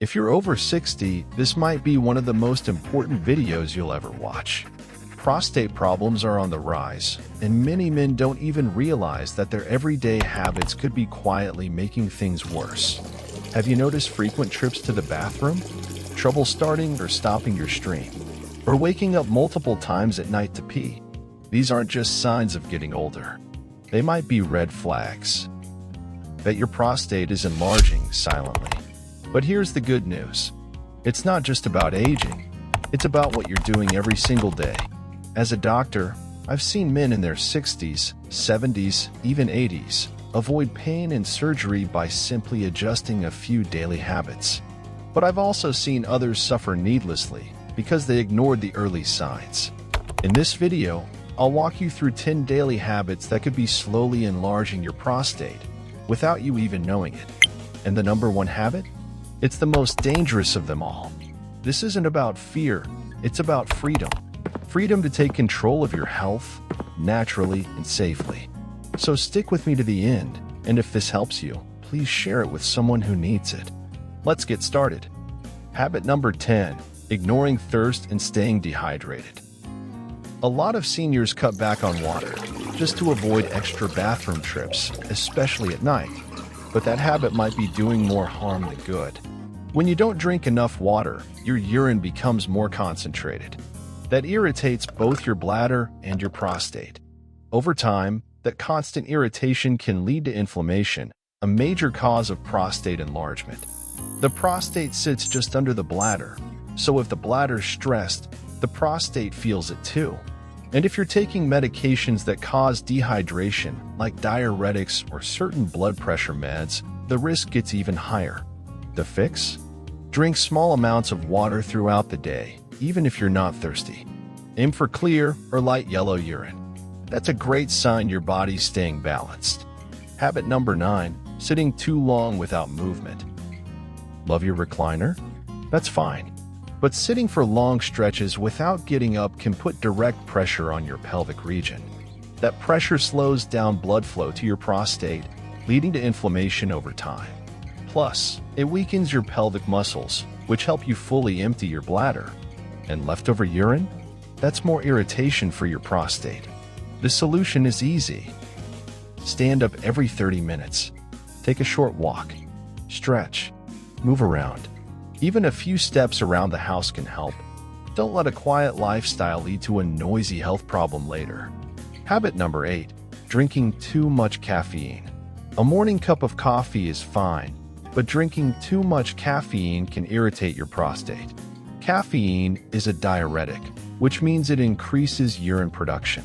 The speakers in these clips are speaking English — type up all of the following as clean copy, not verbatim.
If you're over 60, this might be one of the most important videos you'll ever watch. Prostate problems are on the rise, and many men don't even realize that their everyday habits could be quietly making things worse. Have you noticed frequent trips to the bathroom? Trouble starting or stopping your stream? Or waking up multiple times at night to pee? These aren't just signs of getting older. They might be red flags that your prostate is enlarging silently. But here's the good news. It's not just about aging. It's about what you're doing every single day. As a doctor, I've seen men in their 60s, 70s, even 80s avoid pain and surgery by simply adjusting a few daily habits. But I've also seen others suffer needlessly because they ignored the early signs. In this video, I'll walk you through 10 daily habits that could be slowly enlarging your prostate without you even knowing it. And the number one habit? It's the most dangerous of them all. This isn't about fear, it's about freedom. Freedom to take control of your health, naturally and safely. So stick with me to the end, and if this helps you, please share it with someone who needs it. Let's get started. Habit number 10, ignoring thirst and staying dehydrated. A lot of seniors cut back on water just to avoid extra bathroom trips, especially at night. But that habit might be doing more harm than good. When you don't drink enough water, your urine becomes more concentrated. That irritates both your bladder and your prostate. Over time, that constant irritation can lead to inflammation, a major cause of prostate enlargement. The prostate sits just under the bladder, so if the bladder's stressed, the prostate feels it too. And if you're taking medications that cause dehydration, like diuretics or certain blood pressure meds, the risk gets even higher. The fix? Drink small amounts of water throughout the day, even if you're not thirsty. Aim for clear or light yellow urine. That's a great sign your body's staying balanced. Habit number 9, sitting too long without movement. Love your recliner? That's fine. But sitting for long stretches without getting up can put direct pressure on your pelvic region. That pressure slows down blood flow to your prostate, leading to inflammation over time. Plus, it weakens your pelvic muscles, which help you fully empty your bladder. And leftover urine? That's more irritation for your prostate. The solution is easy. Stand up every 30 minutes. Take a short walk. Stretch. Move around. Even a few steps around the house can help. Don't let a quiet lifestyle lead to a noisy health problem later. Habit number 8, drinking too much caffeine. A morning cup of coffee is fine, but drinking too much caffeine can irritate your prostate. Caffeine is a diuretic, which means it increases urine production.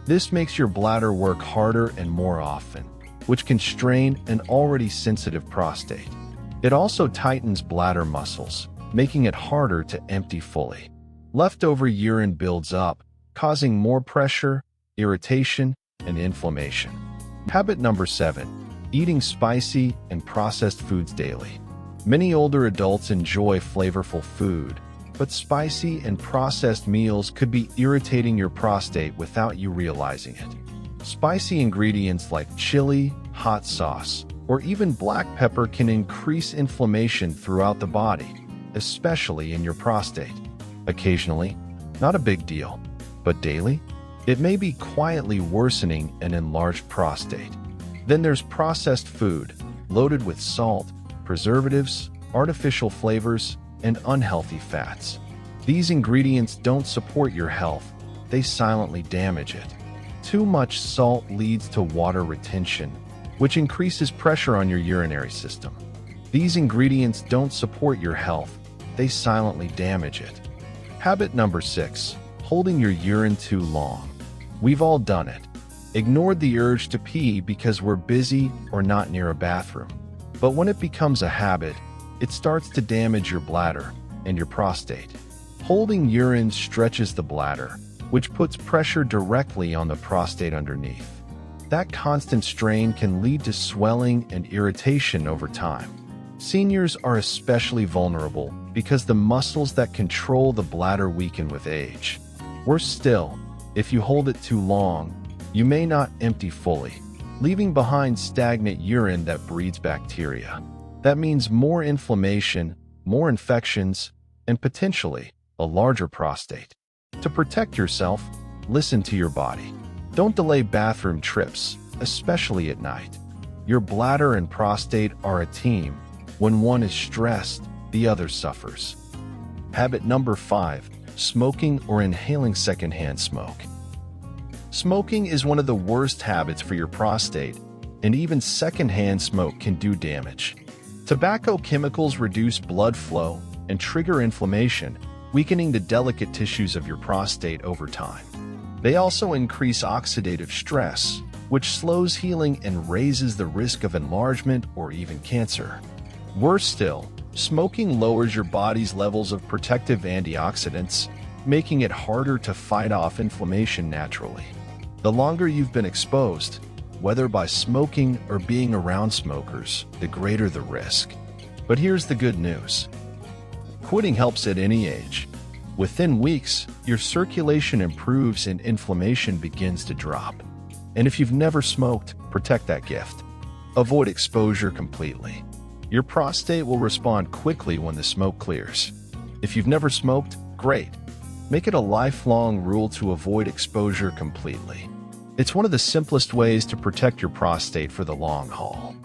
This makes your bladder work harder and more often, which can strain an already sensitive prostate. It also tightens bladder muscles, making it harder to empty fully. Leftover urine builds up, causing more pressure, irritation, and inflammation. Habit number 7, eating spicy and processed foods daily. Many older adults enjoy flavorful food, but spicy and processed meals could be irritating your prostate without you realizing it. Spicy ingredients like chili, hot sauce, or even black pepper can increase inflammation throughout the body, especially in your prostate. Occasionally, not a big deal, but daily, it may be quietly worsening an enlarged prostate. Then there's processed food, loaded with salt, preservatives, artificial flavors, and unhealthy fats. These ingredients don't support your health, they silently damage it. Too much salt leads to water retention, which increases pressure on your urinary system. These ingredients don't support your health, they silently damage it. Habit number 6, holding your urine too long. We've all done it. Ignored the urge to pee because we're busy or not near a bathroom. But when it becomes a habit, it starts to damage your bladder and your prostate. Holding urine stretches the bladder, which puts pressure directly on the prostate underneath. That constant strain can lead to swelling and irritation over time. Seniors are especially vulnerable because the muscles that control the bladder weaken with age. Worse still, if you hold it too long, you may not empty fully, leaving behind stagnant urine that breeds bacteria. That means more inflammation, more infections, and potentially a larger prostate. To protect yourself, listen to your body. Don't delay bathroom trips, especially at night. Your bladder and prostate are a team. When one is stressed, the other suffers. Habit number 5, smoking or inhaling secondhand smoke. Smoking is one of the worst habits for your prostate, and even secondhand smoke can do damage. Tobacco chemicals reduce blood flow and trigger inflammation, weakening the delicate tissues of your prostate over time. They also increase oxidative stress, which slows healing and raises the risk of enlargement or even cancer. Worse still, smoking lowers your body's levels of protective antioxidants, making it harder to fight off inflammation naturally. The longer you've been exposed, whether by smoking or being around smokers, the greater the risk. But here's the good news. Quitting helps at any age. Within weeks, your circulation improves and inflammation begins to drop. And if you've never smoked, protect that gift. Avoid exposure completely. Your prostate will respond quickly when the smoke clears. If you've never smoked, great. Make it a lifelong rule to avoid exposure completely. It's one of the simplest ways to protect your prostate for the long haul.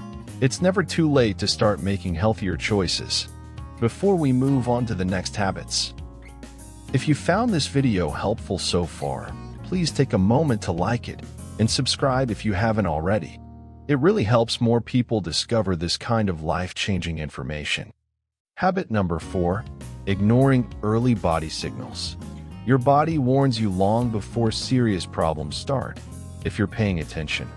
It's never too late to start making healthier choices. Before we move on to the next habits, if you found this video helpful so far, please take a moment to like it and subscribe if you haven't already. It really helps more people discover this kind of life-changing information. Habit number 4, ignoring early body signals. Your body warns you long before serious problems start, if you're paying attention.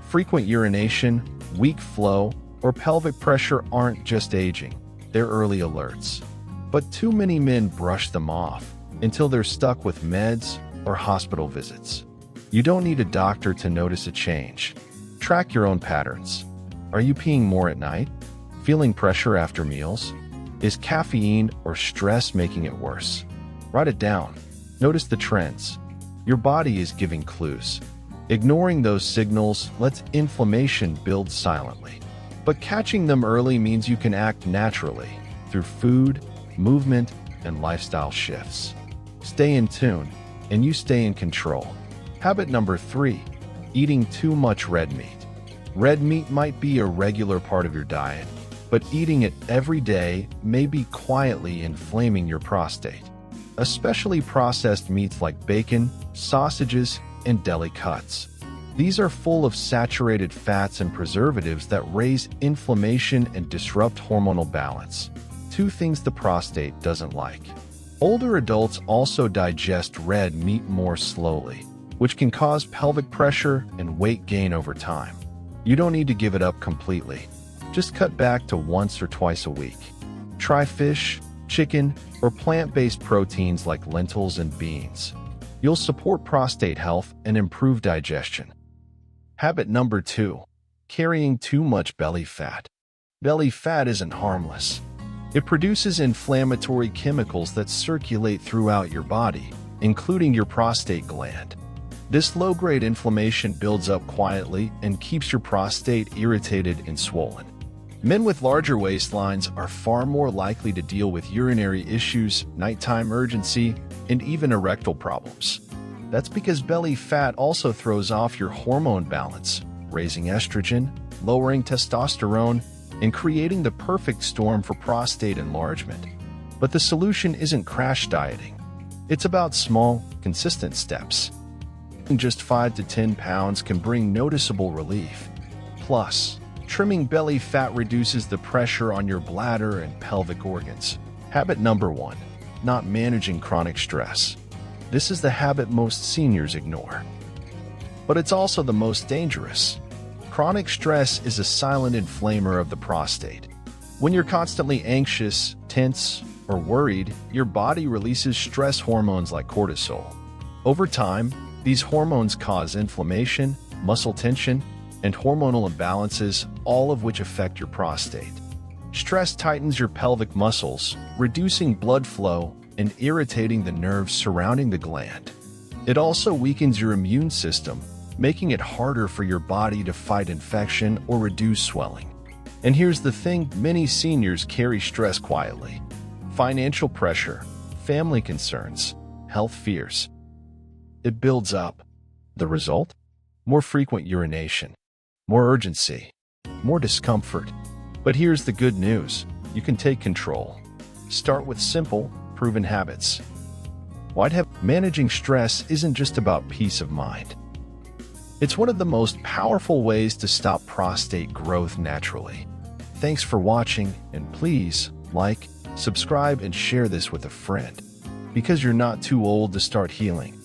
Frequent urination, weak flow, or pelvic pressure aren't just aging, they're early alerts. But too many men brush them off until they're stuck with meds or hospital visits. You don't need a doctor to notice a change. Track your own patterns. Are you peeing more at night? Feeling pressure after meals? Is caffeine or stress making it worse? Write it down. Notice the trends. Your body is giving clues. Ignoring those signals lets inflammation build silently. But catching them early means you can act naturally through food, movement, and lifestyle shifts. Stay in tune, and you stay in control. Habit number 3, eating too much red meat. Red meat might be a regular part of your diet, but eating it every day may be quietly inflaming your prostate. Especially processed meats like bacon, sausages, and deli cuts. These are full of saturated fats and preservatives that raise inflammation and disrupt hormonal balance, 2 things the prostate doesn't like. Older adults also digest red meat more slowly, which can cause pelvic pressure and weight gain over time. You don't need to give it up completely. Just cut back to once or twice a week. Try fish, chicken, or plant-based proteins like lentils and beans. You'll support prostate health and improve digestion. Habit number 2, carrying too much belly fat. Belly fat isn't harmless. It produces inflammatory chemicals that circulate throughout your body, including your prostate gland. This low-grade inflammation builds up quietly and keeps your prostate irritated and swollen. Men with larger waistlines are far more likely to deal with urinary issues, nighttime urgency, and even erectile problems. That's because belly fat also throws off your hormone balance, raising estrogen, lowering testosterone, and creating the perfect storm for prostate enlargement. But the solution isn't crash dieting. It's about small, consistent steps. Just 5 to 10 pounds can bring noticeable relief. Plus, trimming belly fat reduces the pressure on your bladder and pelvic organs. Habit number 1, not managing chronic stress. This is the habit most seniors ignore. But it's also the most dangerous. Chronic stress is a silent inflamer of the prostate. When you're constantly anxious, tense, or worried, your body releases stress hormones like cortisol. Over time, these hormones cause inflammation, muscle tension, and hormonal imbalances, all of which affect your prostate. Stress tightens your pelvic muscles, reducing blood flow and irritating the nerves surrounding the gland. It also weakens your immune system, making it harder for your body to fight infection or reduce swelling. And here's the thing, many seniors carry stress quietly. Financial pressure, family concerns, health fears. It builds up. The result? More frequent urination, more urgency, more discomfort. But here's the good news. You can take control. Start with simple, proven habits. Managing stress isn't just about peace of mind. It's one of the most powerful ways to stop prostate growth naturally. Thanks for watching, and please like, subscribe, and share this with a friend, because you're not too old to start healing.